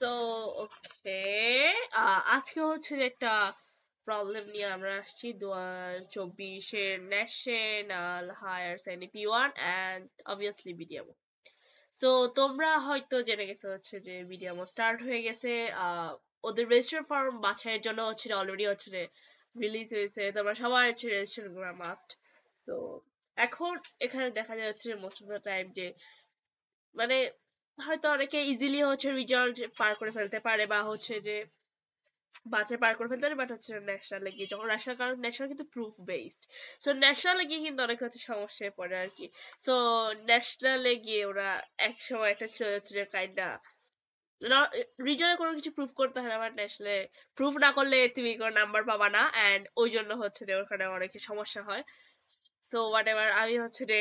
So okay, আজকে হচ্ছে যে একটা প্রবলেম নিয়ে আমরা আসছি 2024-এর national higher secondary P1 and obviously BDMO. So তোমরা হয়তো জেনে গেছো হচ্ছে যে বিডিএমও স্টার্ট হয়ে গেছে। ওদের রেজিস্ট্রেশন ফর্ম বাছাইয়ের জন্য হচ্ছে অলরেডি হচ্ছে রিলিজ হয়েছে, তোমরা সবাই হচ্ছে রেজিস্ট্রেশন করা মাস্ট। সো এখন এখানে দেখা যাচ্ছে মোস্ট অফ দ্য টাইম যে মানে হয়তো অনেকে ইজিলি হচ্ছে রিজাল্ট পার করে ফেলতে পারে বা হচ্ছে যে বাছাই পার করে ফেলতে পারে, বাট হচ্ছে ন্যাশনালে গিয়ে যখন ন্যাশনাল, কারণ ন্যাশনাল কিন্তু প্রুফ বেসড, সো ন্যাশনালে গিয়ে কিন্তু অনেক হচ্ছে সমস্যায় পড়ে আর কি। সো ন্যাশনালে গিয়ে ওরা এক সময় একটা ছিল হচ্ছে যে কাইন্ডা রিজনে কোনো কিছু প্রুফ করতে হয় না, বাট ন্যাশনালে প্রুফ না করলে তুমি কোনো নাম্বার পাবা না, অ্যান্ড ওই জন্য হচ্ছে যে ওখানে অনেক সমস্যা হয়। সো হোয়াট এভার, আমি হচ্ছে যে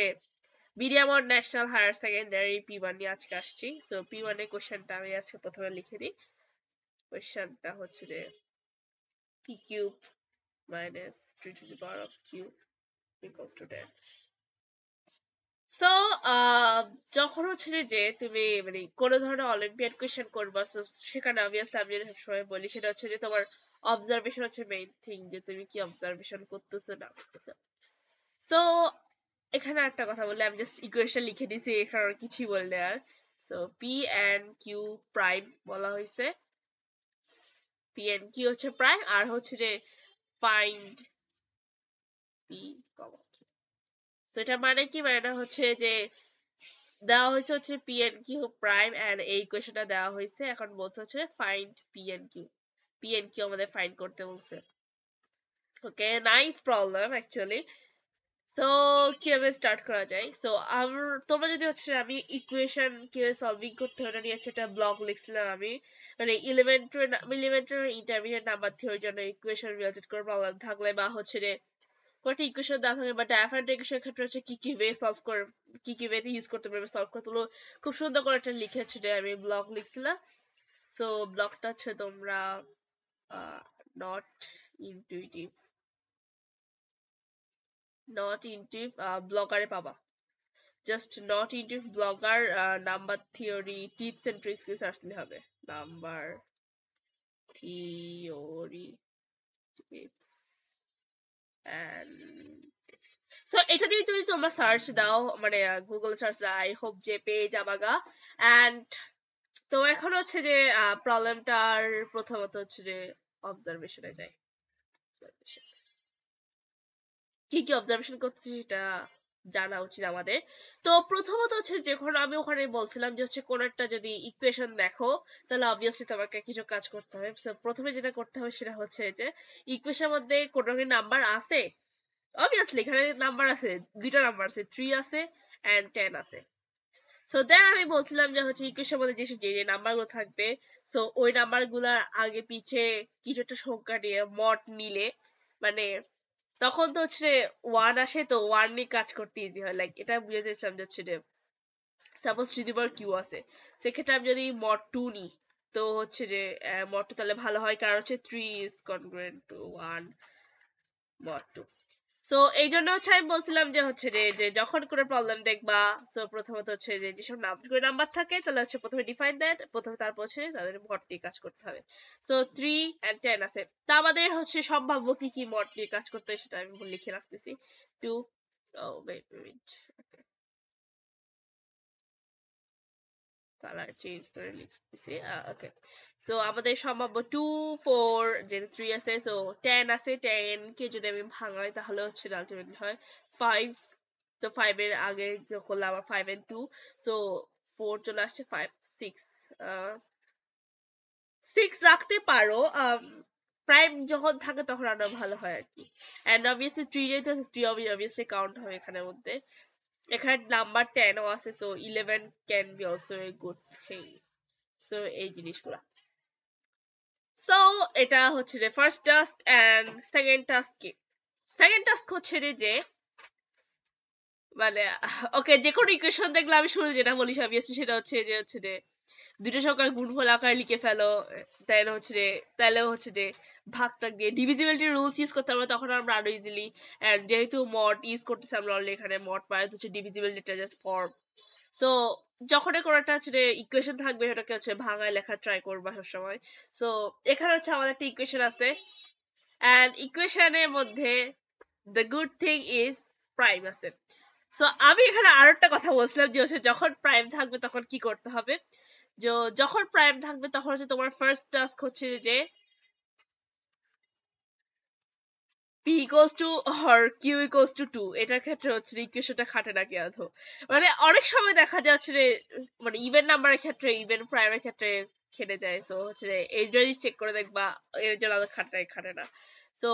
BDM national higher secondary P1 নিয়ে আজকে আসছি। সো P1 এর কোশ্চেনটা আমি আজকে প্রথমে লিখে দিই। কোশ্চেনটা হচ্ছে যে p cube minus 3 to the power of q equals to 10. So যখন হচ্ছে যে তুমি মানে কোনো ধরনের অলিম্পিয়াড কোয়েশ্চেন করবা, সেখানে অবভিয়াসলি আমি যেটা সবসময় বলি সেটা হচ্ছে যে তোমার অবজারভেশন হচ্ছে মেইন থিং, যে তুমি কি অবজারভেশন করতেছো না করতেছো। সো এখানে একটা কথা বললে, আমি জাস্ট ইকুয়েশন লিখে দিছি, এখানে আর কিছুই বললে আর। So P and Q prime বলা হয়েছে, পি এন্ড কিউ হচ্ছে প্রাইম, আর হচ্ছে যে find P comma Q. So এটা মানে কি, মানে হচ্ছে যে দেওয়া হয়েছে হচ্ছে P and Q prime, and এই ইকুয়েশনটা দেওয়া হয়েছে, এখন বলছে হচ্ছে find P and Q. P and Q আমাদের ফাইন্ড করতে বলছে। Okay, nice problem actually. So কিভাবে স্টার্ট করা যায়? সো তোমরা যদি হচ্ছে, আমি ইকুয়েশন কিভাবে সলভিং করতে হয় নিয়ে হচ্ছে একটা ব্লগ লিখছিলাম আমি, মানে ইলেভেন্টারি ইন্টারমিডিয়েট নাম্বার থিওরির জন্য ইকুয়েশন রিলেটেড করে প্রবলেম থাকলে বা হচ্ছে যে কয়েকটা ইকুয়েশন দেওয়া থাকে বা ডায়াফ্রান্ট ইকুয়েশন ক্ষেত্রে হচ্ছে কি কি ওয়ে সলভ করে, কি কি ওয়েতে ইউজ করতে পারবে সলভ করতে হলো, খুব সুন্দর করে একটা লিখেছে যে আমি ব্লগ লিখছিলাম। সো ব্লগটা হচ্ছে তোমরা নট ইনটুইটিভ ব্লগারে পাবা। Just not intuitive blogger number theory tips and tricks দিয়ে সার্চ দিলে হবে। Number theory tips and, so এটা দিয়ে যদি তোমরা সার্চ দাও, মানে গুগল সার্চ দাও, আই হোপ যে পেয়ে যাবাগা। অ্যান্ড তো এখন হচ্ছে যে প্রবলেমটার প্রথমত হচ্ছে যে অবজারভেশনে যাই। কি কি অবজারভেশন করতেছি সেটা জানা উচিত আমাদের। তো প্রথমত হচ্ছে যখন আমি ওখানে বলছিলাম যে হচ্ছে কোন একটা যদি ইকুয়েশন দেখো, তাহলে অবভিয়াসলি তোমাকে কিছু কাজ করতে হবে। প্রথমে যেটা করতে হবে সেটা হচ্ছে যে ইকুয়েশনের মধ্যে কোনো নাম্বার আছে, অবভিয়াসলি এখানে নাম্বার আছে, দুইটা নাম্বার আছে, 3 আছে এন্ড 10 আছে। সো দেন আমি বলছিলাম যে হচ্ছে ইকুয়েশনের মধ্যে যে যে নাম্বারগুলো থাকবে, সো ওই নাম্বারগুলোর আগে পিছে কিছু একটা সংখ্যা নিয়ে মড নিলে, মানে তখন তো হচ্ছে ওয়ান আসে, তো ওয়ান নিয়ে কাজ করতে ইজি হয়। লাইক এটা বুঝে দিয়েছিলাম যে হচ্ছে সাপোজ 3 কিউ আছে, সেক্ষেত্রে আমি যদি মড 2 নিই, তো হচ্ছে যে মড 2 তাহলে ভালো হয়, কারণ হচ্ছে 3 is congruent to 1 mod 2। So এই জন্য হচ্ছে আমি বলছিলাম যে হচ্ছে যে যখন কোনো প্রবলেম দেখবা, সো প্রথমত হচ্ছে যে যেসব নাম্বার থাকে তাহলে হচ্ছে প্রথমে ডিফাইন দ্যাট, প্রথমে তারপর হচ্ছে তাদের মড নিয়ে কাজ করতে হবে। সো 3 and 10 আছে, তা আমাদের হচ্ছে সম্ভাব্য কি কি মড নিয়ে কাজ করতে হয় সেটা আমি লিখে রাখতেছি। 2, কালার চেঞ্জ করে লিখতেছি। ওকে, সো আমাদের সম্ভাব্য 2, 4, যেহেতু 3 আছে, সো 10 আছে, 10 কে যদি আমি ভাঙাই তাহলে হচ্ছে আলটিমেটলি হয় 5। তো 5 এর আগে করলে আবার 5 and 2, সো 4 চলে আসছে, 5, 6, 6 রাখতে পারো। প্রাইম যখন থাকে তখন আরো ভালো হয় আর কি। এন্ড অবভিয়াসলি 3 যেহেতু আছে, 3 অবভিয়াসলি কাউন্ট হবে এখানের মধ্যে। এখানে নাম্বার 10 ও আছে, so 11 can be also a good thing. So এই জিনিসগুলা। সো এটা হচ্ছে যে first task. And second task কি? সেকেন্ড টাস্ক হচ্ছে যে মানে ওকে, যে কোনো ইকুয়েশন দেখলে আমি শুরু যেটা বলি অবভিয়াসলি সেটা হচ্ছে যে দুটো সংখ্যার গুণফল আকারে লিখে ফেলো, তাহলে হচ্ছে তাহলে হচ্ছে ভাগ টাক দিয়ে ডিভিজিবিলিটি রুলস ইউজ করতে আমরা তখন আমরা আরো ইজিলি, যেহেতু মড ইউজ করতেছি আমরা অলরেডি, এখানে মড পাই হচ্ছে ডিভিজিবিলিটিটা জাস্ট ফর সো যখন কোনো একটা হচ্ছে ইকুয়েশন থাকবে সেটাকে হচ্ছে ভাঙায় লেখা ট্রাই করবা সবসময়। সো এখানে হচ্ছে আমাদের একটা ইকুয়েশন আছে, অ্যান্ড ইকুয়েশনের মধ্যে the good thing is prime আছে। সো আমি এখানে আরো একটা কথা বলছিলাম যে হচ্ছে যখন প্রাইম থাকবে তখন কি করতে হবে। যখন প্রাইম থাকবে তখন হচ্ছে তোমার ফার্স্ট টাস্ক হচ্ছে যে p equals to or q equals to 2, এটার ক্ষেত্রে হচ্ছে ইকুয়েশনটা খাটে নাকি আধো। মানে অনেক সময় দেখা যাচ্ছে যে মানে ইভেন নাম্বারের ক্ষেত্রে ইভেন প্রাইমের ক্ষেত্রে খেটে যায়। সো হচ্ছে এই জিনিস চেক করে দেখবা এর জন্য আমাদের খাটে না। সো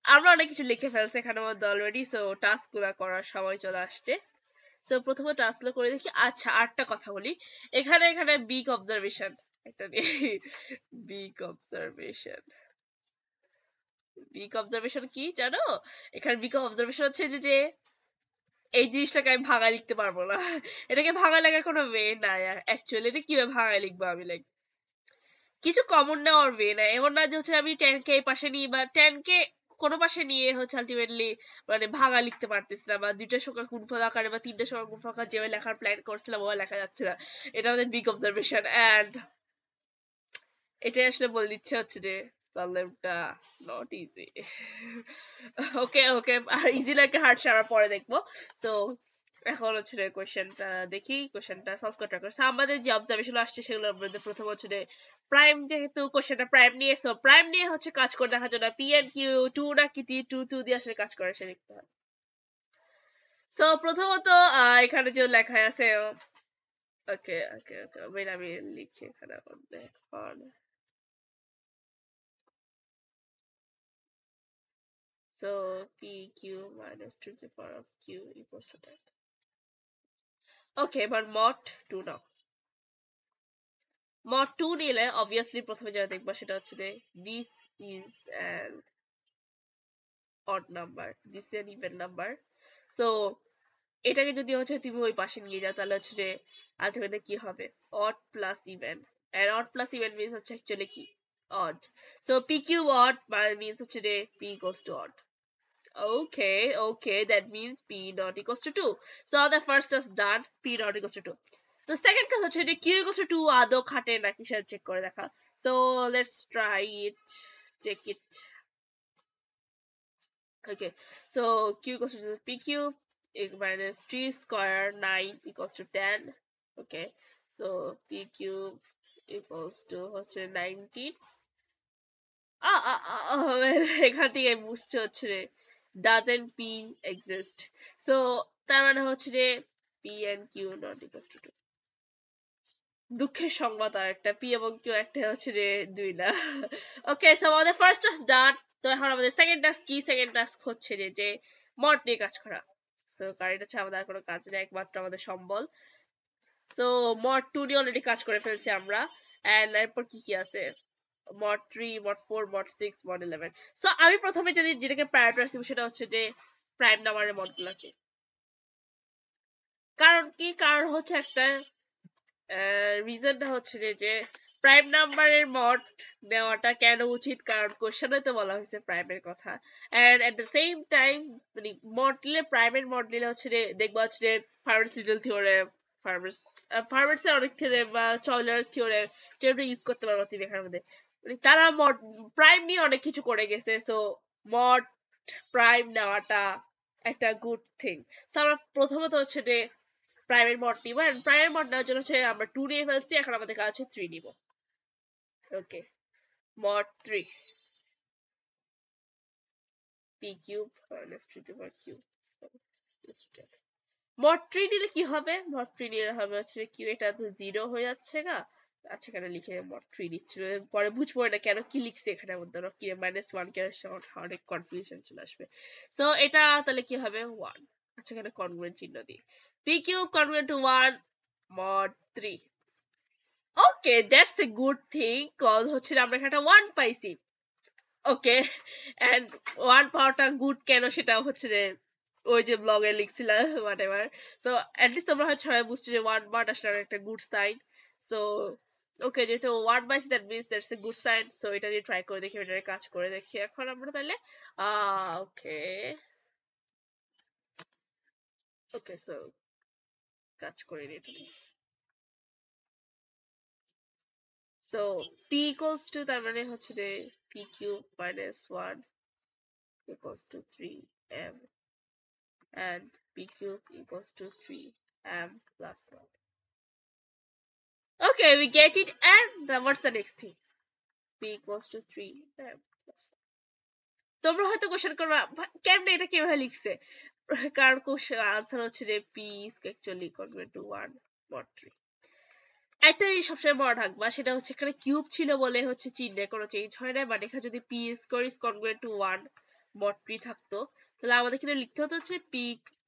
আমরা অনেক কিছু লিখে ফেলছি এখানের মধ্যে অলরেডি। সো টাস্ক গুলা করার সময় চলে আসছে। সো প্রথমে টাস্ক গুলো করে দেখি। আচ্ছা আরেকটা কথা বলি, এখানে এখানে বিগ অবজারভেশন একটা বিগ অবজারভেশন। বিগ অবজারভেশন কি জানো? এখানে বিগ অবজারভেশন হচ্ছে যে এই জিনিসটাকে আমি ভাঙায় লিখতে পারবো না। এটাকে ভাঙায় লেখার কোনো ওয়ে নাই অ্যাকচুয়ালি। এটা কিভাবে ভাঙায় লিখবো আমি? লাইক কিছু কমন নেওয়ার ওয়ে নাই। এমন না যে হচ্ছে আমি 10K এই পাশে নিই বা 10K কোনো পাশে নিয়ে হচ্ছে আলটিমেটলি মানে ভাঙা লিখতে পারতেছি না, বা দুইটার সংখ্যা গুণফল আকারে বা তিনটার সংখ্যা গুণফল আকারে যেভাবে লেখার প্ল্যান করছিলাম ওভাবে লেখা যাচ্ছে না। এটা আমাদের বিগ অবজারভেশন, অ্যান্ড এটাই আসলে বলে দিচ্ছে হচ্ছে যে প্রবলেমটা নট ইজি। ওকে ওকে, আর ইজি নাকি হার্ড আমরা পরে দেখবো। সো এখন হচ্ছে কোয়েশ্চেনটা দেখি, কোয়েশ্চেনটা সলভ করতে করছে আমাদের যে অবজারভেশন আসছে সেগুলোর মধ্যে প্রথম হচ্ছে প্রাইম, যেহেতু কোয়েশ্চেনটা প্রাইম নিয়ে, সো প্রাইম নিয়ে হচ্ছে কাজ করে দেখার জন্য পি এন্ড কিউ টু নাকি টি টু টু দিয়ে আসলে কাজ করে সে দেখতে হয়। সো প্রথমত এখানে যে লেখা আছে, ওকে ওকে ওকে আমি লিখি এখানে এখন। So PQ minus 2 to the power of Q equals to that. Okay, এবার mod 2 নাও। mod 2 নিলে obviously প্রথমে যেটা দেখবা সেটা হচ্ছে যে this is an odd number, this is an even number. So এটাকে যদি হচ্ছে তুমি ওই পাশে নিয়ে যাও তাহলে হচ্ছে যে আলটিমেটলি কি হবে? odd plus even, and odd plus even means হচ্ছে actually কি? odd. So PQ odd means হচ্ছে যে P equals to odd. Okay, that means P not equals to 2. So the first is done, P not equals to 2. The second কাজ হচ্ছে যে Q equals to 2 আদৌ খাটে নাকি সেটা চেক করে দেখা। So let's try it, check it. Okay, so Q equals to PQ minus 3 square 9 equals to 10. Okay, so PQ equals to হচ্ছে 19. এখান থেকে বুঝতে হচ্ছে রে doesn't P exist. So তার মানে হচ্ছে যে P and Q not equals to 2. দুঃখের সংবাদ আর একটা, P এবং Q একটা হচ্ছে যে 2 না। ওকে, সো আমাদের ফার্স্ট টাস্ক ডান। তো এখন আমাদের সেকেন্ড টাস্ক কি? সেকেন্ড টাস্ক হচ্ছে যে মড নিয়ে কাজ করা। সো কারেন্ট হচ্ছে আমাদের আর কোনো কাজ নেই, একমাত্র আমাদের সম্বল। সো মড 2 নিয়ে অলরেডি কাজ করে ফেলছি আমরা, এন্ড এরপর কি কি আছে? mod 3, mod 4, mod 6, mod 11. So আমি প্রথমে যদি যেটাকে প্রায়োরিটাইজ দিব সেটা হচ্ছে যে প্রাইম নাম্বারের মডগুলোকে। কারণ কি? কারণ হচ্ছে একটা রিজনটা হচ্ছে যে প্রাইম নাম্বারের মড নেওয়াটা কেন উচিত, কারণ কোশ্চেনে তো বলা হয়েছে প্রাইমের কথা। And at the same time মানে মড নিলে, প্রাইমের মড নিলে হচ্ছে যে দেখবা হচ্ছে যে ফার্মাস লিটল থিওরেম, ফার্মাসে অনেক থিওরেম বা চয়লার থিওরেম ইউজ করতে পারবো তুমি এখানের মধ্যে। মানে তারা মড প্রাইম নিয়ে অনেক কিছু করে গেছে। সো মড প্রাইম নেওয়াটা একটা গুড থিং। সো আমরা প্রথমত হচ্ছে যে প্রাইমের মড নিব, এন্ড প্রাইমের মড নেওয়ার জন্য হচ্ছে আমরা 2 নিয়ে ফেলছি, এখন আমাদের কাজ হচ্ছে 3 নিব। ওকে, mod 3 p cube minus 3 to the power cube. mod 3 নিলে কি হবে? mod 3 নিলে হবে হচ্ছে q, এটা তো 0 হয়ে যাচ্ছে গা। আচ্ছা এখানে লিখে mod 3 দিচ্ছিল, পরে বুঝবো না কেন কি লিখছে এখানে মধ্যে কি -1 কেন, অনেক কনফিউশন চলে আসবে। সো এটা তাহলে কি হবে? 1। আচ্ছা এখানে কনগ্রুয়েন্ট চিহ্ন দিই, p cube congruent to 1 mod 3. Okay, that's a good thing, cause হচ্ছে আমরা এখানে 1 পাইছি। ওকে, এন্ড 1 পাওয়াটা গুড কেন সেটা হচ্ছে যে ওই যে ব্লগে লিখছিলাম হোয়াটএভার। সো অ্যাটলিস্ট তোমরা হচ্ছে সবাই বুঝছো যে 1 পাওয়াটা আসলে একটা গুড সাইন। সো ওকে, যেহেতু 1 পাইছি that means that's a good sign. So এটা দিয়ে ট্রাই করে দেখি, এটা কাজ করে দেখি এখন আমরা তাহলে। ওকে ওকে, সো কাজ করে নি এটা নিয়ে। So p equals to তার মানে হচ্ছে যে p cube minus 1 equals to 3m and p cube equals to 3m plus 1. Okay, we get it. And what's the next thing? p equals to 3m plus 1. তোমরা হয়তো question করবা কেন এটা কিভাবে লিখছে, কারণ কোশ্চেন আনসার হচ্ছে যে p is actually congruent to 1 mod 3. একটা জিনিস সবসময় মনে রাখবা, সেটা হচ্ছে এখানে কিউব ছিল বলে হচ্ছে চিহ্নে কোনো চেঞ্জ হয় না। বাট এখানে যদি p square is congruent to 1 mod 3 থাকতো, তাহলে আমাদের কিন্তু লিখতে হতো হচ্ছে p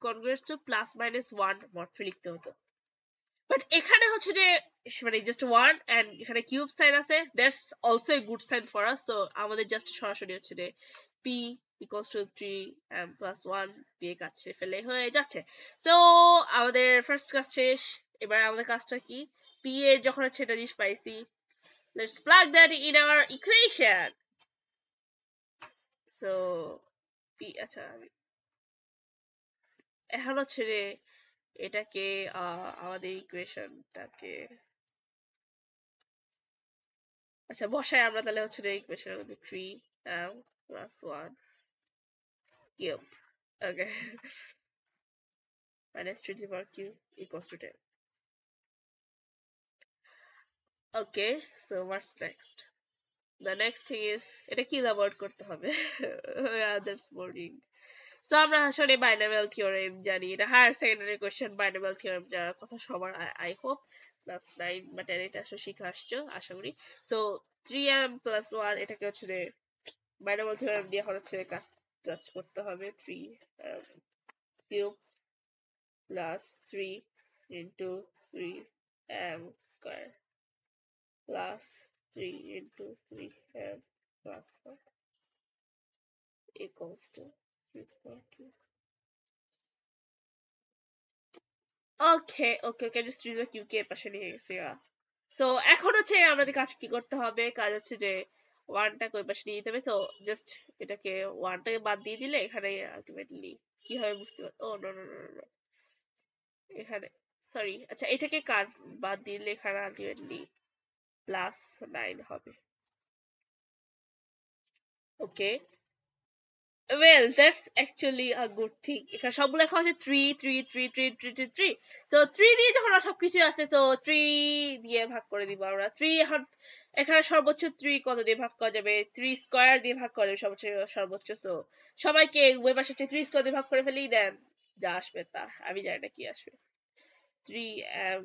congruent to plus minus 1 mod 3 লিখতে হতো। বাট এখানে হচ্ছে যে মানে জাস্ট 1 এন্ড এখানে কিউব সাইন আছে, that's also a good sign for us. So আমাদের জাস্ট সরাসরি হচ্ছে যে p equals to 3m plus 1 দিয়ে কাজ ছেড়ে ফেলে হয়ে যাচ্ছে। সো আমাদের ফার্স্ট কাজ শেষ। এবার আমাদের কাজটা কি, p এর যখন হচ্ছে এটা জিনিস পাইছি, let's plug that in our equation. So p আচ্ছা এখন হচ্ছে রে এটাকে আমাদের ইকুয়েশনটাকে আচ্ছা বসাই আমরা, তাহলে হচ্ছে ইকুয়েশনের মধ্যে 3m plus 1 cube, okay, minus 3 to the power cube equals to 10. Okay, so what's next? The next thing is এটা কি elaborate করতে হবে? Yeah, that's boring. So আমরা আসলে binomial theorem জানি, এটা higher secondary question binomial theorem জানার কথা সবার, I hope ক্লাস 9 বা 10 এটা আসলে শিখে আসছো আশা করি। So 3m plus 1 এটাকে হচ্ছে binomial theorem দিয়ে এখন হচ্ছে কাজ করতে হবে। 3m cube plus 3 into 3m square plus 3 into 3m plus 1 equals to 3 power cube. Okay, just 3 power cube কে পাশে নিয়ে গেছি। সো এখন হচ্ছে আমাদের কাজ কি করতে হবে, কাজ হচ্ছে যে 1টাকে ওই পাশে নিয়ে যেতে হবে। সো জাস্ট এটাকে 1টাকে বাদ দিয়ে দিলে এখানে আলটিমেটলি কি হবে বুঝতে পারো। ও নো নো নো নো, এখানে সরি, আচ্ছা এটাকে কাট বাদ দিলে এখানে আলটিমেটলি প্লাস 9 হবে। ওকে, well that's actually a good thing. এখানে সবগুলো লেখা আছে 3 3 3 3 3 3 3। সো 3 দিয়ে যখন সবকিছু আছে, সো 3 দিয়ে ভাগ করে দিব আমরা। 3 এখন এখানে সর্বোচ্চ 3 কত দিয়ে ভাগ করা যাবে, 3 স্কয়ার দিয়ে ভাগ করা যাবে সর্বোচ্চ। সো সবাইকে ওই পাশে 3 স্কয়ার দিয়ে ভাগ করে ফেলি, দেন যা আসবে তা, আমি জানি না কি আসবে। 3m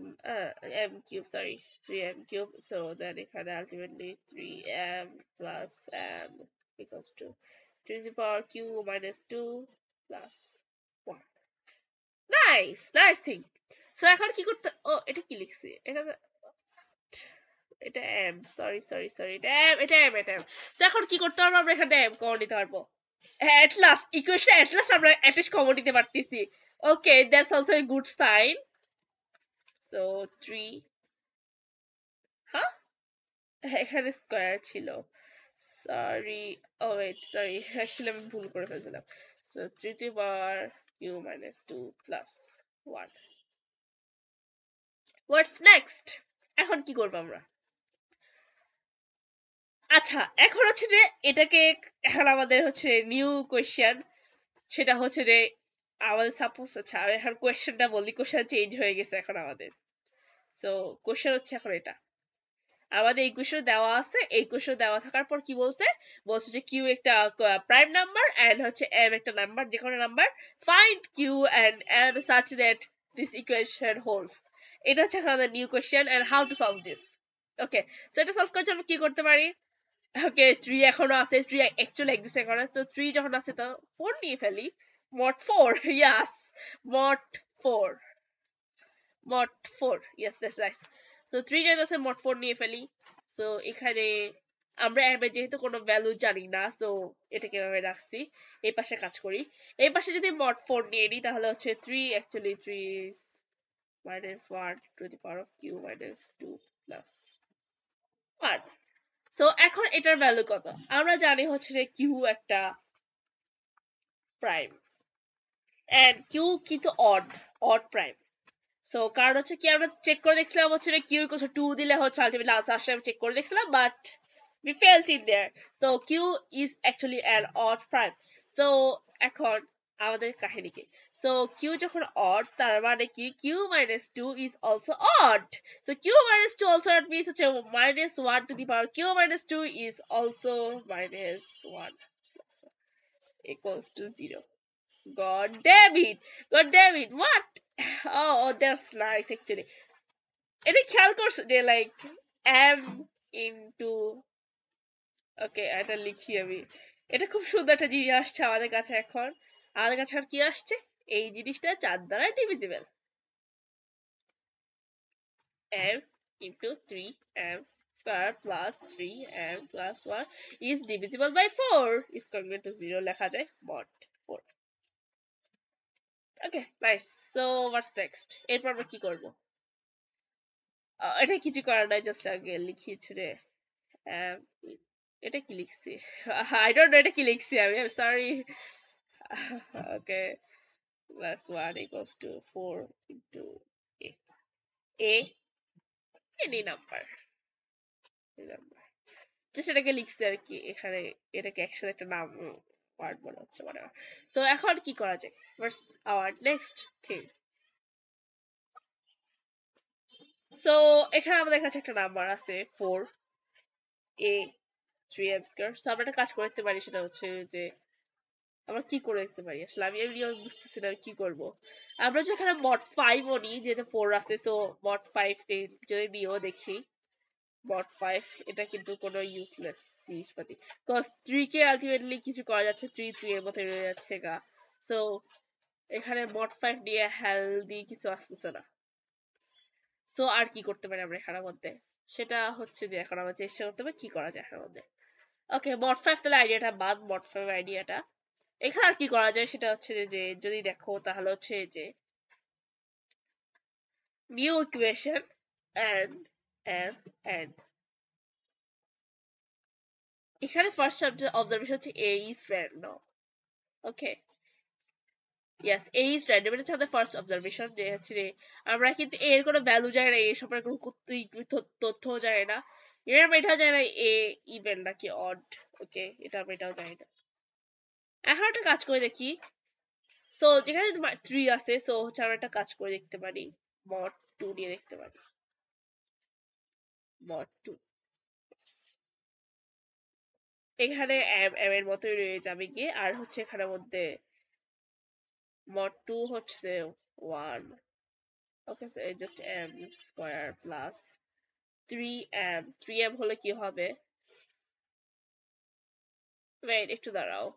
m cube, sorry, 3m cube. So then এখানে ultimately 3m plus m equals to 2 to the power q minus 2 plus 1. Nice thing. So এখন কি করতে, ও এটা কি লিখছি, এটা m, sorry, এটা m। So এখন কি করতে পারবো, আমরা এখানে m কমন নিতে পারবো। At last equation at last আমরা at least কমন নিতে পারতেছি। Okay, that's also a good sign. So 3, হ্যাঁ এখানে স্কয়ার ছিল, sorry, oh wait sorry, actually আমি ভুল করে ফেলছিলাম। So 3 to the power q minus 2 plus 1. What's next, এখন কি করব আমরা? আচ্ছা এখন হচ্ছে যে এটাকে এখন আমাদের হচ্ছে নিউ কোয়েশ্চেন, সেটা হচ্ছে যে আমাদের সাপোজ হচ্ছে আমি এখন কোয়েশ্চেনটা বলি, কোয়েশ্চেন চেঞ্জ হয়ে গেছে এখন আমাদের। সো কোয়েশ্চেন হচ্ছে এখন এটা, আমাদের এই কোশ্চেন দেওয়া আছে, এই কোশ্চেন দেওয়া থাকার পর কি বলছে, যে কিউ একটা প্রাইম নাম্বার এন্ড হচ্ছে এম একটা নাম্বার, যে কোনো number, find q and M such that this equation holds. এটা হচ্ছে আমাদের new question and how to solve this. Okay, so এটা সলভ করার জন্য কি করতে পারি, ওকে 3 এখনো আছে, 3 অ্যাকচুয়ালি এক্সিস্ট এখন, তো 3 যখন আছে তো 4 নিয়ে ফেলি, mod 4, yes mod 4, mod 4, yes that's nice. So 3 যেহেতু আছে mod 4 নিয়ে ফেলি। সো এখানে আমরা এর যেহেতু কোনো ভ্যালু জানি না, সো এটাকে এভাবে রাখছি। এই পাশে কাজ করি, এই পাশে যদি mod 4 নিয়ে নিই তাহলে হচ্ছে 3 actually 3 is minus 1 to the power of q minus 2 plus 1. So এখন এটার ভ্যালু কত, আমরা জানি হচ্ছে যে q একটা প্রাইম এন্ড q কিন্তু অড প্রাইম। সো কারণ হচ্ছে কি আমরা চেক করে দেখছিলাম হচ্ছে কিউ ইকুয়ালস টু 2 দিলে হচ্ছে আলটিমেটলি আনসার আসলে আমি চেক করে দেখছিলাম but we failed in there so q is actually an odd prime so এখন আমাদের কাহিনী কি so q যখন odd তার মানে কি q minus 2 is also odd so q minus 2 also odd means হচ্ছে minus 1 to the power q minus 2 is also minus 1 equals to 0 god damn it what oh that's nice actually এটা খেয়াল করছো যে like m into ওকে এটা লিখি আমি এটা খুব সুন্দর একটা জিনিস আসছে আমাদের কাছে এখন আমাদের কাছে আর কি আসছে এই জিনিসটা 4 দ্বারা divisible m into 3m square plus 3m plus 1 is divisible by 4 is congruent to 0 লেখা যায় mod 4 okay nice so what's next এরপর আমরা কি করব এটা কিছু করার নাই জাস্ট আগে লিখিয়েছি রে এটা কি লিখছি আই ডোন্ট নো এটা কি লিখছি আমি I am sorry okay plus 1 equals to 4 into a any number just এটাকে লিখছি আর কি এখানে এটাকে একসাথে একটা নাম ওয়ার্ড মনে হচ্ছে whatever সো এখন কি করা যায় what's our next thing so এখানে আমাদের কাছে একটা নাম্বার আছে 4 a 3m square সো আমরা একটা কাজ করতে পারি সেটা হচ্ছে যে আমরা কি করে দেখতে পারি আসলে আমি বুঝতেছি না কি করব আমরা যে এখানে mod 5 ও নিই যেটা 4 আছে সো mod 5 যদি নিয়েও দেখি mod 5 এটা কিন্তু কোনো ইউজলেস জিনিসপাতি কজ 3 কে আলটিমেটলি কিছু করা যাচ্ছে 3 এর মধ্যে রয়ে যাচ্ছে গা সো এখানে mod 5 দিয়ে হেলদি কিছু আসতেছে না সো আর কি করতে পারি আমরা এখানের মধ্যে সেটা হচ্ছে যে এখন আমরা চেষ্টা করতে হবে কি করা যায় এখানের মধ্যে ওকে mod 5 তাহলে আইডিয়াটা বাদ mod 5 আইডিয়াটা এখানে আর কি করা যায় সেটা হচ্ছে যে যদি দেখো তাহলে হচ্ছে যে নিউ ইকুয়েশন and এখানে ফার্স্ট অবজারভেশন হচ্ছে a is random okay yes a is random এটা হচ্ছে আমাদের ফার্স্ট অবজারভেশন যে হচ্ছে আমরা কিন্তু a এর কোনো ভ্যালু যায় না a সম্পর্কে কোনো তথ্য যায় না এর এটাও যায় না a ইভেন নাকি অড ওকে এটা আমরা এটাও জানি না এখন একটা কাজ করে দেখি সো যেখানে 3 আছে সো হচ্ছে আমরা একটা কাজ করে দেখতে পারি mod 2 নিয়ে দেখতে পারি mod 2 এখানে m এর মতোই রয়ে যাবে গিয়ে আর হচ্ছে এখানের মধ্যে mod 2 হচ্ছে 1 okay so just m square plus 3m হলে কি হবে ওয়েট একটু দাঁড়াও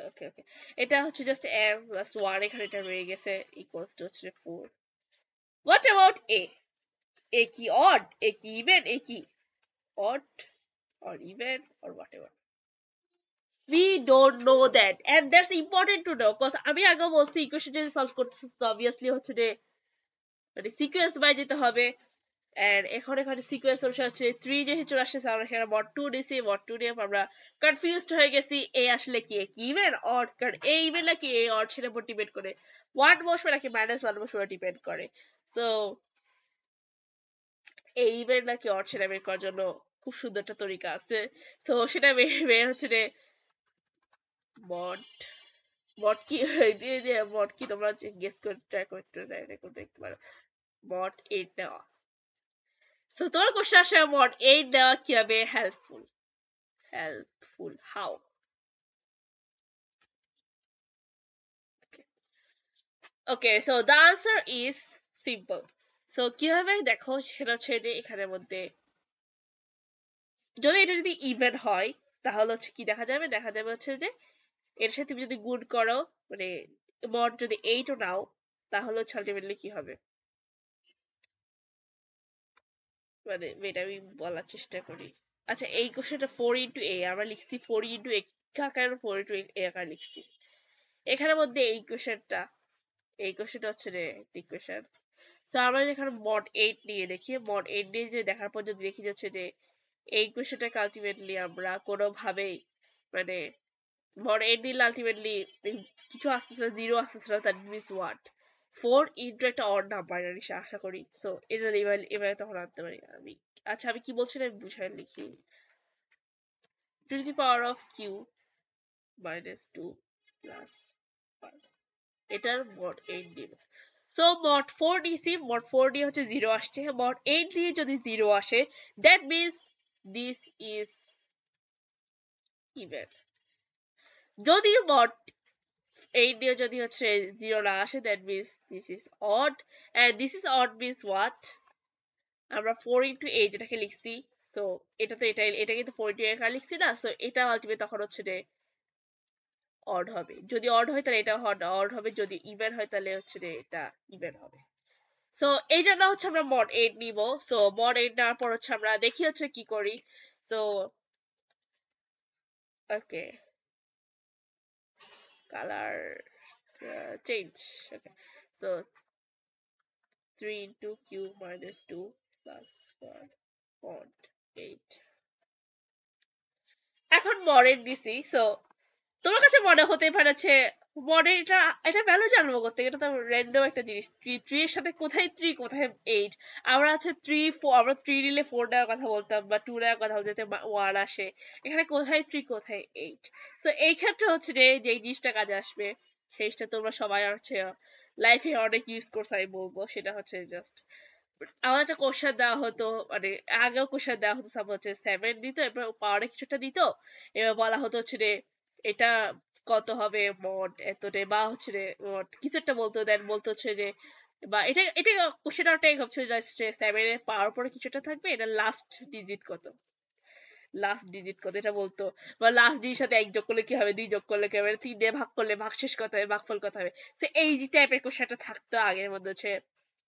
ওকে ওকে এটা হচ্ছে জাস্ট m প্লাস 1 এখানে এটা রয়ে গেছে ইকুয়ালস টু হচ্ছে 4 হোয়াট অ্যাবাউট a কি অড a কি ইভেন a কি odd or even or whatever we don't know that and that's important to know because আমি আগে বলছি ইকুয়েশন যদি সলভ করতেছি তো obviously হচ্ছে যে মানে সিকোয়েন্স বাই যেতে হবে and এখন এখানে সিকোয়েন্স অনুসারে হচ্ছে 3 যেহেতু চলে আসছে আমরা এখানে mod 2 দিছি mod 2 নিয়ে আমরা কনফিউজড হয়ে গেছি a আসলে কি কি ইভেন অড কারণ a ইভেন নাকি a অড সেটার উপর ডিপেন্ড করে 1 বসবে নাকি -1 বসবে ডিপেন্ড করে সো a ইভেন নাকি অড সেটা বের করার জন্য খুব সুন্দর একটা তরিকা আছে সো সেটা বের হচ্ছে যে mod mod কি mod কি তোমরা গেস করে ট্রাই করতে দেখতে পারো mod 8 দেওয়া সো তোমার কোশ্চেন আসে mod 8 দেওয়া কিভাবে helpful how okay so the answer is simple so কিভাবে দেখো সেটা হচ্ছে যে এখানের মধ্যে যদি এটা যদি ইভেন হয় তাহলে হচ্ছে কি দেখা যাবে হচ্ছে যে এর সাথে তুমি যদি গুড করো মানে mod যদি 8 ও নাও তাহলে হচ্ছে আলটিমেটলি কি হবে মানে এটা আমি বলার চেষ্টা করি আচ্ছা এই কোশ্চেনটা 4 ইন্টু a আমরা লিখছি 4 ইন্টু a কাকার 4 ইন্টু a আকার লিখছি এখানের মধ্যে এই কোশ্চেনটা হচ্ছে রে ইকুয়েশন সো আমরা এখানে mod 8 নিয়ে দেখি mod 8 নিয়ে যে দেখার পর যদি দেখি যাচ্ছে যে এই কোশ্চেনটাকে আলটিমেটলি আমরা কোনোভাবেই মানে mod 8 নিলে আলটিমেটলি কিছু আসতেছে না জিরো আসতেছে না দ্যাট মিনস হোয়াট 4 ইন্টু একটা অড নাম্বার আশা করি। সো এটা এভাবে তখন আনতে পারি আমি। আচ্ছা আমি কি বলছিলাম আমি বুঝাই লিখি। To the power of q minus 2 plus 5 এটার মড 8 দিব। সো মড 4 দিছি, মড 4 দিয়ে হচ্ছে 0 আসছে, মড 8 দিয়ে যদি 0 আসে that means this is even. যদি মড 8 দিয়ে যদি হচ্ছে 0 না আসে that means this is odd, and this is odd means what, আমরা 4 ইন্টু 8 যেটাকে লিখছি, সো এটা তো এটা কিন্তু 4 ইন্টু 8 লিখছি না, সো এটা আলটিমেট তখন হচ্ছে যে অড হবে। যদি অড হয় তাহলে এটা অড হবে, যদি ইভেন হয় তাহলে হচ্ছে যে এটা ইভেন হবে। সো এই জন্য হচ্ছে আমরা মড 8 নিব। সো মড 8 নেওয়ার পর হচ্ছে আমরা দেখি হচ্ছে কি করি। So okay, colour change. Okay, so 3 into q minus 2 plus 1 mod 8। এখন মডেল দিছি, সো তোমার কাছে মনে হতে পারে হচ্ছে মডেল এটা ভ্যালু জানবো করতে, এটা তো র্যান্ডম একটা জিনিস। 3 এর সাথে কোথায় 3 কোথায় 8, আমরা আছে 3 4, আমরা 3 নিলে 4 নেওয়ার কথা বলতাম বা 2 নেওয়ার কথা বলতে 1 আসে, এখানে কোথায় 3 কোথায় 8। সো এই ক্ষেত্রে হচ্ছে যে যেই জিনিসটা কাজে আসবে সেই জিনিসটা তোমরা সবাই হচ্ছে লাইফে অনেক ইউজ করছো আমি বলবো, সেটা হচ্ছে জাস্ট আমাদের একটা কোশ্চেন দেওয়া হতো, মানে আগেও কোশ্চেন দেওয়া হতো, সাপোজ হচ্ছে 7 দিত, এবার পাওয়ারে কিছুটা দিত, এবার বলা হতো হচ্ছে রে এটা কত হবে মড এত রে, বা হচ্ছে রে মড কিছু একটা বলতো, দেন বলতো হচ্ছে যে বা এটা এটা কোশ্চেন ওটাই হচ্ছে যে 7 এর পাওয়ার পরে কিছুটা থাকবে, এটা লাস্ট ডিজিট কত, লাস্ট ডিজিট কত এটা বলতো, বা লাস্ট ডিজিট সাথে 1 যোগ করলে কি হবে, 2 যোগ করলে কি হবে, 3 দিয়ে ভাগ করলে ভাগশেষ কত হবে, ভাগফল কত হবে। সো এই যে টাইপের কোশ্চেনটা থাকতো আগের মধ্যে হচ্ছে,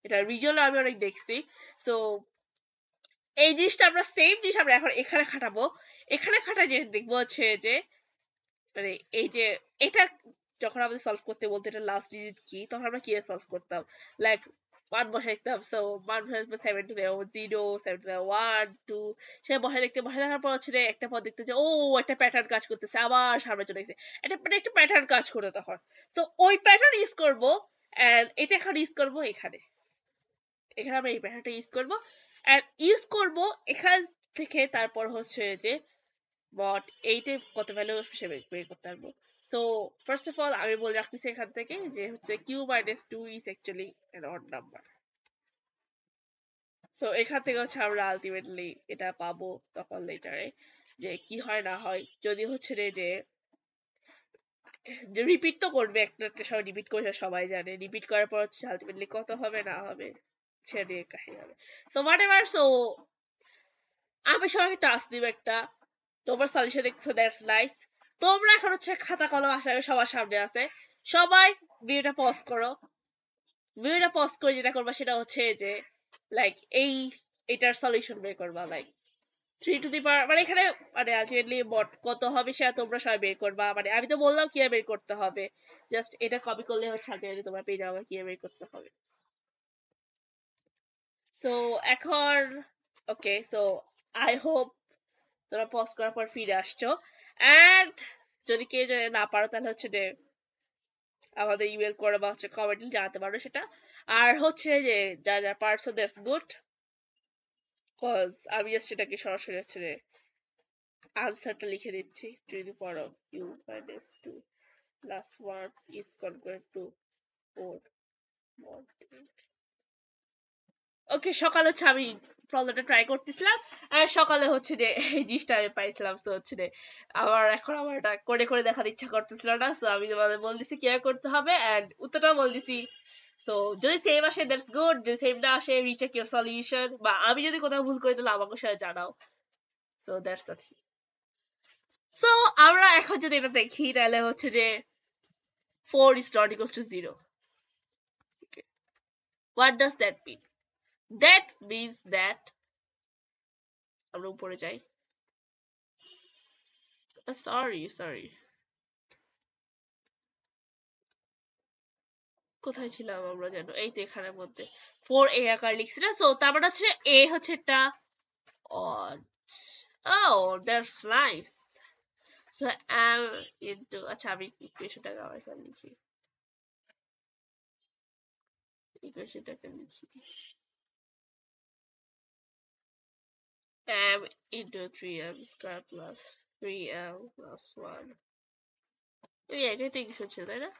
এটা রিজিওনাল আমি অনেক দেখছি। তো এই জিনিসটা আমরা সেম জিনিস আমরা এখন এখানে খাটাবো। এখানে খাটাই যে দেখবো হচ্ছে যে মানে এই যে এটা যখন আমাদের সলভ করতে বলতো এটা লাস্ট ডিজিট কি, তখন আমরা কি সলভ করতাম, লাইক ওয়ান বসাই দিতাম। সো ওয়ান বসাই 7 টু 0, 7 টু 1 2, সে বসাই দেখার পর হচ্ছে যে একটা পদ দেখতে যে ও একটা প্যাটার্ন কাজ করতেছে, আবার সামনে চলে গেছে, এটা মানে একটা প্যাটার্ন কাজ করতো তখন। সো ওই প্যাটার্ন ইউজ করবো, এন্ড এটা এখন ইউজ করবো এখানে, এখানে আমরা এই প্যাটার্নটা ইউজ করবো, এন্ড ইউজ করবো এখান থেকে তারপর হচ্ছে যে বট এইটে কত ভ্যালু সে বের করতে পারবো। সো ফার্স্ট অফ অল আমি বলে রাখতেছি এখান থেকে যে হচ্ছে q minus 2 is actually an odd number. So এখান থেকে হচ্ছে আমরা আলটিমেটলি এটা পাবো তখন লেটারে, যে কি হয় না হয়, যদি হচ্ছে রে যে রিপিট তো করবে, একটা একটা সময় রিপিট করে সবাই জানে, রিপিট করার পর হচ্ছে আলটিমেটলি কত হবে না হবে সে নিয়ে কাহিনী হবে। সো হোয়াট এভার, সো আমি সবাইকে টাস্ক দিব একটা, তোমার সলিউশন দেখছো দ্যাটস নাইস। তোমরা এখন হচ্ছে খাতা কলম আসার সবার সামনে আছে, সবাই ভিডিওটা পজ করো, ভিডিওটা পজ করে যেটা করবা সেটা হচ্ছে যে লাইক এটার সলিউশন বের করবা, লাইক 3 টু দি পাওয়ার মানে এখানে মানে আলটিমেটলি বট কত হবে সেটা তোমরা সবাই বের করবা, মানে আমি তো বললাম কিভাবে বের করতে হবে, জাস্ট এটা কপি করলে হচ্ছে আলটিমেটলি তোমরা পেয়ে যাবে কিভাবে বের করতে হবে। সো এখন ওকে, সো আই হোপ তোমরা পজ করার পর ফিরে আসছো, এন্ড যদি কেউ যদি না পারো তাহলে হচ্ছে যে আমাদের ইমেল করে বা হচ্ছে কমেন্টে জানাতে পারো সেটা। আর হচ্ছে যে যা যা পারছো দ্যাটস গুড, কজ আমি জাস্ট এটাকে সরাসরি হচ্ছে যে আনসারটা লিখে দিচ্ছি, to the power of q minus 2 plus 1 is congruent to 4 mod 8। Okay, সকালে হচ্ছে আমি প্রবলেমটা ট্রাই করতেছিলাম, আর সকালে হচ্ছে যে এই জিনিসটা আমি পাইছিলাম। সো হচ্ছে যে আমার এখন আমার এটা করে করে দেখার ইচ্ছা করতেছিল না, সো আমি তোমাদের বল দিছি কিভাবে করতে হবে, এন্ড উত্তরটাও বল দিছি। সো যদি সেম আসে দ্যাটস গুড, যদি সেম না আসে রিচেক ইউর সলিউশন, বা আমি যদি কোথাও ভুল করি তাহলে আমাকে সাথে জানাও। So that's the thing. So আমরা এখন যদি এটা দেখি তাহলে হচ্ছে যে 4 is not equals to 0. Okay. What does that mean? That means that আমরা উপরে যাই, সরি কোথায় ছিলাম আমরা যেন, এই তো এখানের মধ্যে 4a আকার লিখছি না, তো তারপর হচ্ছে a হচ্ছে একটা odd. Oh, that's nice. So m into, আচ্ছা আমি ইকুয়েশনটাকে আবার এখানে লিখি, ইকুয়েশনটাকে লিখি m into 3m square plus 3l plus 1 এটাই তো ইকুয়েশন ছিল তাই না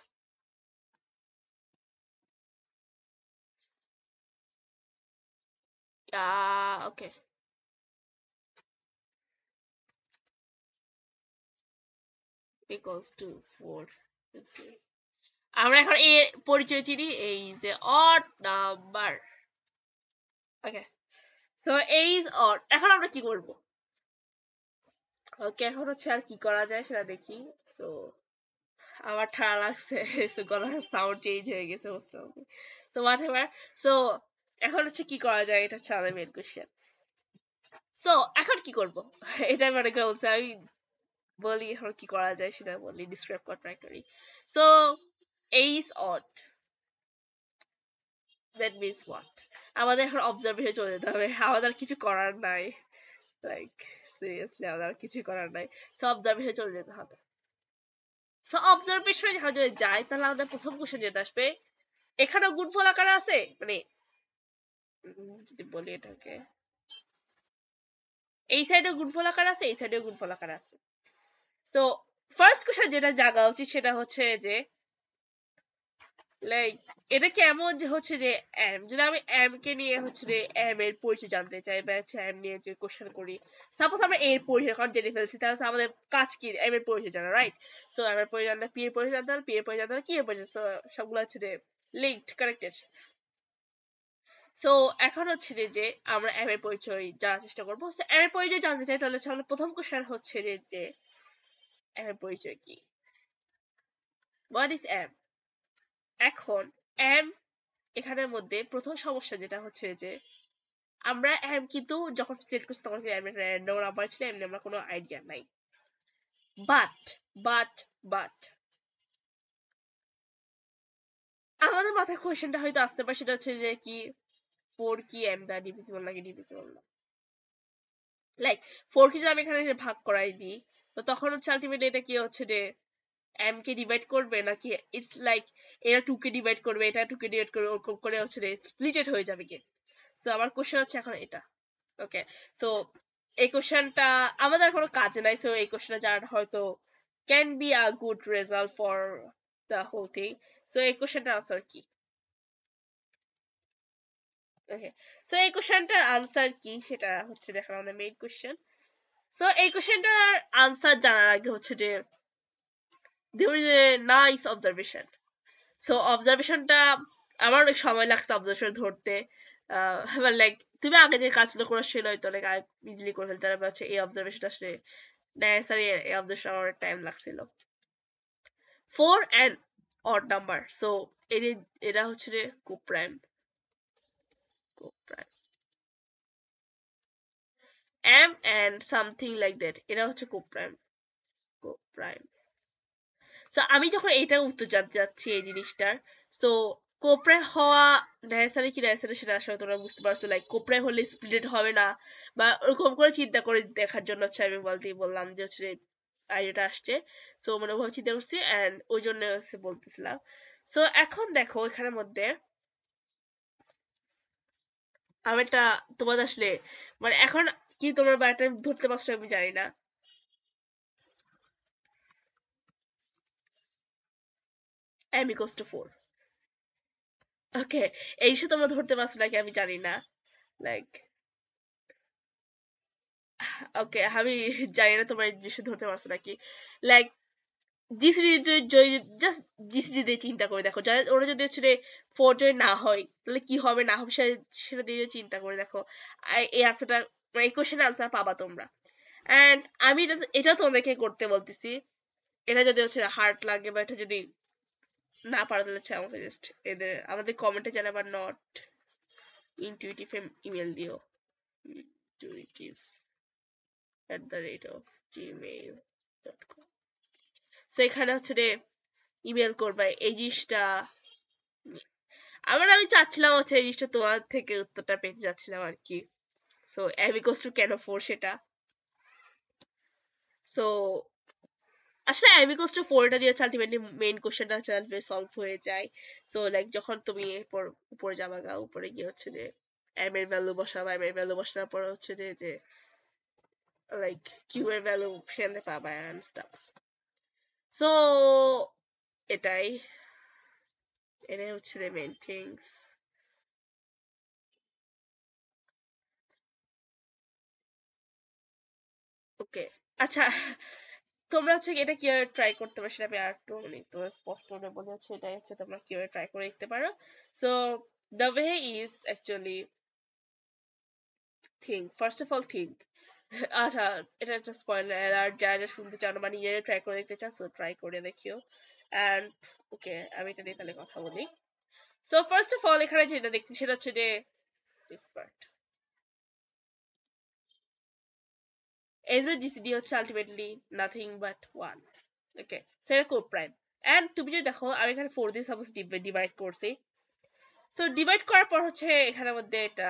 ওকে equals to 4 okay. আমরা এখন এ পরিচয় চিনি এই যে odd number okay so a is odd এখন আমরা কি করব ওকে এখন হচ্ছে আর কি করা যায় সেটা দেখি সো আমার ঠান্ডা লাগছে সো গলার সাউন্ড চেঞ্জ হয়ে গেছে most probably so what ever so এখন হচ্ছে কি করা যায় এটা হচ্ছে আমাদের মেন কোশ্চেন সো এখন কি করব এটা আমি অনেক বলছি আমি বলি এখন কি করা যায় সেটা বলি ডিসক্রাইব করা ট্রাই করি so a is odd that means what আমাদের এখন অবজারভেশন চলে যেতে হবে আমাদের কিছু করার নাই লাইক সিরিয়াসলি আমাদের কিছু করার নাই সো অবজারভেশন চলে যেতে হবে সো অবজারভেশনে যখন যদি যাই তাহলে আমাদের প্রথম কোশ্চেন যেটা আসবে এখানেও গুণফল আকারে আছে মানে যদি বলি এটাকে এই সাইডেও গুণফল আকার আছে এই সাইডেও গুণফল আকার আছে সো ফার্স্ট কোশ্চেন যেটা জাগা উচিত সেটা হচ্ছে যে লাইক এটা কেমন যে হচ্ছে যে এম যদি আমি এম কে নিয়ে হচ্ছে যে এম এর পরিচয় জানতে চাই বা হচ্ছে এম নিয়ে যে কোশ্চেন করি সাপোজ আমরা এর পরিচয় এখন জেনে ফেলছি তাহলে আমাদের কাজ কি এম এর পরিচয় জানা রাইট সো এম এর পরিচয় জানতে পি এর পরিচয় জানতে হবে পি এর পরিচয় জানতে হবে কি এর পরিচয় সো সবগুলো হচ্ছে যে লিঙ্কড কানেক্টেড সো এখন হচ্ছে যে আমরা এম এর পরিচয় জানার চেষ্টা করবো এম এর পরিচয় জানতে চাই তাহলে আমাদের প্রথম কোশ্চেন হচ্ছে যে এম এর পরিচয় কি হোয়াট ইজ এম এখন এম এখানের মধ্যে প্রথম সমস্যা যেটা হচ্ছে যে আমরা এম কিন্তু যখন সেট করছি তখন এম এর র্যান্ডম নাম্বার ছিল এমনি আমরা কোনো আইডিয়া নাই বাট বাট আমাদের মাথায় কোয়েশ্চেনটা হয়তো আসতে পারে সেটা হচ্ছে যে কি 4 কি এম দা ডিভিজিবল নাকি ডিভিজিবল না লাইক 4 কি যদি আমি এখানে ভাগ করাই দিই তো তখন হচ্ছে আলটিমেটলি এটা কি হচ্ছে যে এম কে ডিভাইড করবে নাকি ইটস লাইক এরা 2 কে ডিভাইড করবে এটা 2 কে ডিভাইড করবে ওরকম করে হচ্ছে স্প্লিটেড হয়ে যাবে কি সো আমার কোশ্চেন হচ্ছে এখন এটা ওকে সো এই কোশ্চেনটা আমাদের কোনো কাজে নাই সো এই কোশ্চেনটা জানাটা হয়তো can be a good result for the whole thing so এই কোশ্চেনটার আনসার কি ওকে সো এই কোশ্চেনটার আনসার কি সেটা হচ্ছে দেখা আমাদের মেইন কোশ্চেন সো এই কোশ্চেনটার আনসার জানার আগে হচ্ছে যে there is a nice observation so অবজারভেশনটা আমার অনেক সময় লাগছে অবজারভেশন ধরতে লাইক তুমি আগে যে কাজগুলো করেছিল হয়তো লাইক ইজিলি করে ফেলতে পারবে হচ্ছে এই অবজারভেশনটা আসলে নেসেসারি এই অবজারভেশন আমার টাইম লাগছিল 4 and odd number সো এটা হচ্ছে যে কোপ্রাইম m and something like that এটা হচ্ছে কোপ্রাইম সো আমি যখন এইটা উত্তর জানতে যাচ্ছি এই জিনিসটার সো কোপ্রাইম হওয়া নেসেসারি কি নেসেসারি সেটা আসলে তোমরা বুঝতে পারছো লাইক কোপ্রাইম হলে স্প্লিট হবে না বা ওরকম করে চিন্তা করে দেখার জন্য হচ্ছে আমি বললাম যে হচ্ছে আইডিয়াটা আসছে সো মনে ভাবে চিন্তা করছি এন্ড ওই জন্য হচ্ছে বলতেছিলাম সো এখন দেখো এখানের মধ্যে আমি একটা তোমাদের আসলে মানে এখন কি তোমার বায়োটা ধরতে পারছো আমি জানি না m equals to 4 ওকে এই সে তোমরা ধরতে পারছো নাকি আমি জানি না লাইক ওকে আমি জানি না তোমরা এই জিনিসটা ধরতে পারছো নাকি লাইক জাস্ট জিসিডি দিয়ে চিন্তা করে দেখো যারা ওরা যদি হচ্ছে 4 যদি না হয় তাহলে কি হবে না হবে সেটা দিয়ে চিন্তা করে দেখো এই আনসারটা এই কোশ্চেনের আনসার পাবা তোমরা এন্ড আমি এটা তোমাদেরকে করতে বলতেছি এটা যদি হচ্ছে হার্ড লাগে বা এটা যদি না পারো তাহলে হচ্ছে আমাকে জাস্ট আমাদের কমেন্টে জানাবা নট ইনটুইটিভ ইমেল দিও intuitive@gmail.com সো এখানে হচ্ছে ইমেল করবা এই জিনিসটা আমি চাচ্ছিলাম হচ্ছে এই জিনিসটা তোমার থেকে উত্তরটা পেতে যাচ্ছিলাম আর কি সো m equals to কেন 4 সেটা সো আসলে m equals to 4 এটা দিয়ে আলটিমেটলি মেইন কোশ্চেনটা সলভ হয়ে যায়। সো লাইক যখন তুমি এরপর উপরে যাবা গা, উপরে গিয়ে হচ্ছে যে m এর ভ্যালু বসাবা, m এর ভ্যালু বসানোর পর হচ্ছে যে যে লাইক কিউ এর ভ্যালু সেখানে পাবা এন্ড স্টাফ। সো এটাই এটাই হচ্ছে যে মেইন থিংস। ওকে, আচ্ছা তোমরা হচ্ছে এটা কিভাবে ট্রাই করতে পারো সেটা আমি আর একটু মানে তোমার স্পষ্ট করে বলে হচ্ছে এটাই হচ্ছে তোমরা কিভাবে ট্রাই করে দেখতে পারো। So the way is actually think, first of all think. আচ্ছা, এটা একটা স্পয়লার, আর যারা যা শুনতে চাও না মানে নিজেরা ট্রাই করে দেখতে চাও, সো ট্রাই করে দেখিও। অ্যান্ড ওকে, আমি এটা নিয়ে তাহলে কথা বলি। সো ফার্স্ট অফ অল এখানে যেটা দেখছি সেটা হচ্ছে যে দিস পার্ট, এজরা জিসিডি হচ্ছে আলটিমেটলি নাথিং বাট ওয়ান। ওকে, সেটা কোড প্রাইম। অ্যান্ড তুমি যদি দেখো আমি এখানে 4 দিয়ে সাপোজ ডিভাইড করছি। সো ডিভাইড করার পর হচ্ছে এখানের মধ্যে এটা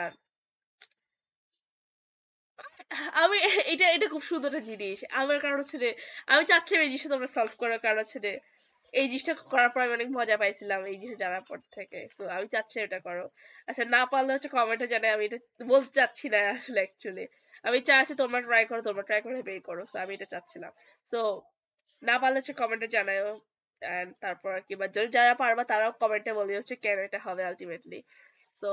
আমি এটা এটা খুব সুন্দর একটা জিনিস আমার, কারণ হচ্ছে যে আমি চাচ্ছি এই জিনিসটা তোমরা সলভ করো, কারণ হচ্ছে যে এই জিনিসটা করার পর আমি অনেক মজা পাইছিলাম এই জিনিস জানার পর থেকে। সো আমি চাচ্ছি এটা করো। আচ্ছা না পারলে হচ্ছে কমেন্টে জানাই, আমি এটা বলতে চাচ্ছি না আসলে অ্যাকচুয়ালি। আমি চাচ্ছি তোমরা ট্রাই করো, তোমরা ট্রাই করে বের করো। সো আমি এটা চাচ্ছিলাম। সো না পারলে হচ্ছে কমেন্টে জানাও। এন্ড তারপর আর কি, বা যদি যারা পারবা তারাও কমেন্টে বলি হচ্ছে কেন এটা হবে আলটিমেটলি। সো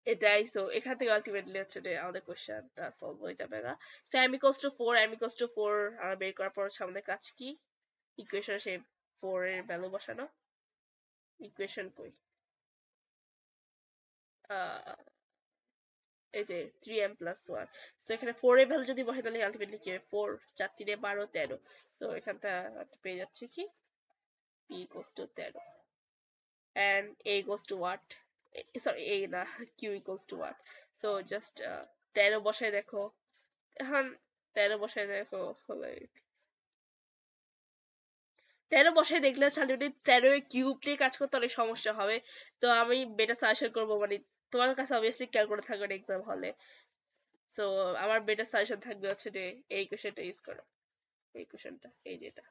এটাই। সো এখান থেকে আলটিমেটলি হচ্ছে যে আমাদের কোশ্চেনটা সলভ হয়ে যাবে গা। So m equals to 4, m equals to 4 আমরা বের করার পর হচ্ছে আমাদের কাজ কি, ইকুয়েশন সেই 4 এর ভ্যালু বসানো। ইকুয়েশন কই, আহ এই যে 3m plus 1। সো এখানে 4 এর ভ্যালু যদি বসাই তাহলে আলটিমেটলি কি 4 4 3 12 13। সো এখানটা পেয়ে যাচ্ছে কি p equals to 13 and a equals to what, sorry a না, q equals to what। So just 13 বসাই দেখো এখন, 13 বসাই দেখো, লাইক 13 বসাই দেখলে হচ্ছে আলটিমেটলি 13 এর কিউব দিয়ে কাজ করতে অনেক সমস্যা হবে। তো আমি বেটা সাজেশন করবো মানে তোমার কাছে অবভিয়াসলি ক্যালকুলেটর থাকবে না এক্সাম হলে। সো আমার বেটার সাজেশন থাকবে হচ্ছে যে এই কোশ্চেনটা ইউজ করো, এই কোশ্চেনটা এই যেটা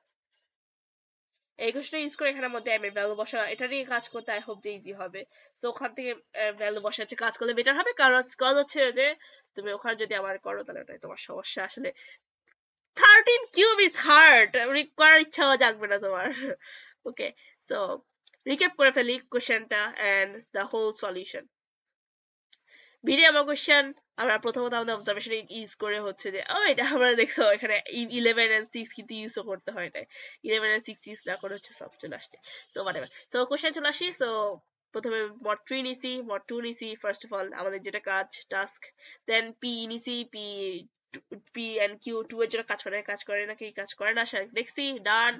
এই কোশ্চেনটা ইউজ করে এখানের মধ্যে এম এর ভ্যালু বসা, এটা নিয়ে কাজ করতে আই হোপ যে ইজি হবে। সো ওখান থেকে ভ্যালু বসা হচ্ছে কাজ করলে বেটার হবে, কারণ কাজ হচ্ছে যে তুমি ওখানে যদি আবার করো তাহলে ওটাই তোমার সমস্যা আসলে। 13 কিউব ইজ হার্ড, করার ইচ্ছাও জাগবে না তোমার। ওকে, সো রিক্যাপ করে ফেলি কোশ্চেনটা and the whole solution. Video আমার কোশ্চেন আমরা প্রথমত আমাদের অবজারভেশন ইউজ করে হচ্ছে যে ও এটা আমরা দেখছো এখানে 11 এন্ড 6 কিন্তু ইউজও করতে হয় না, 11 এন্ড 6 ইউজ না করে হচ্ছে সব চলে আসছে। সো হোয়াটএভার, সো কোশ্চেন চলে আসি। সো প্রথমে মড 3 নিছি, মড 2 নিছি। ফার্স্ট অফ অল আমাদের যেটা কাজ টাস্ক, দেন পি নিছি, পি এন্ড কিউ 2 এর জন্য কাজ করে নাকি কাজ করে না সেটা দেখছি, ডান।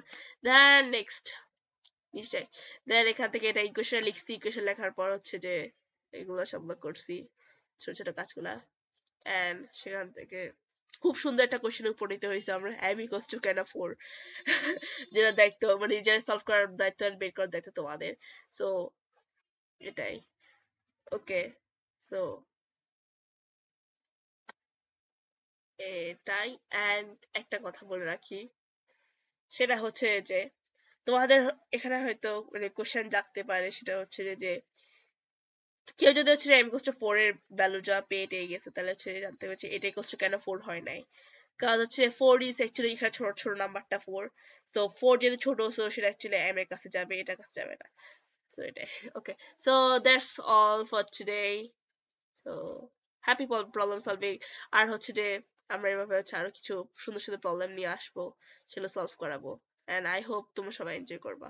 দেন নেক্সট নিশ্চয়, দেন এখান থেকে এটা ইকুয়েশন লিখছি, ইকুয়েশন লেখার পর হচ্ছে যে এগুলো সবগুলো করছি ছোট ছোট কাজগুলা। এন্ড সেখান থেকে খুব সুন্দর একটা কোশ্চেন উপনীত হয়েছে আমরা, m equals to কেন 4, যেটা দায়িত্ব মানে যেটা সলভ করার দায়িত্ব আর বের করার দায়িত্ব তোমাদের। সো এটাই। ওকে, সো এটাই। এন্ড একটা কথা বলে রাখি, সেটা হচ্ছে যে তোমাদের এখানে হয়তো মানে কোশ্চেন জাগতে পারে, সেটা হচ্ছে যে কেউ যদি হচ্ছে m equals to 4 এর ভ্যালু যা পেয়ে গেছে তাহলে হচ্ছে জানতে হচ্ছে এটা equals to কেন 4 হয় নাই। কারণ হচ্ছে 4 ইজ অ্যাকচুয়ালি এখানে ছোট ছোট নাম্বারটা 4। সো 4 যেহেতু ছোট, সো সেটা অ্যাকচুয়ালি m এর কাছে যাবে, এটার কাছে যাবে না। সো এটাই। Okay, so that's all for today. So happy problem solving. আর হচ্ছে যে আমরা এভাবে হচ্ছে আরো কিছু সুন্দর সুন্দর প্রবলেম নিয়ে আসবো, সেগুলো সলভ করাবো। এন্ড আই হোপ তোমরা সবাই এনজয় করবা।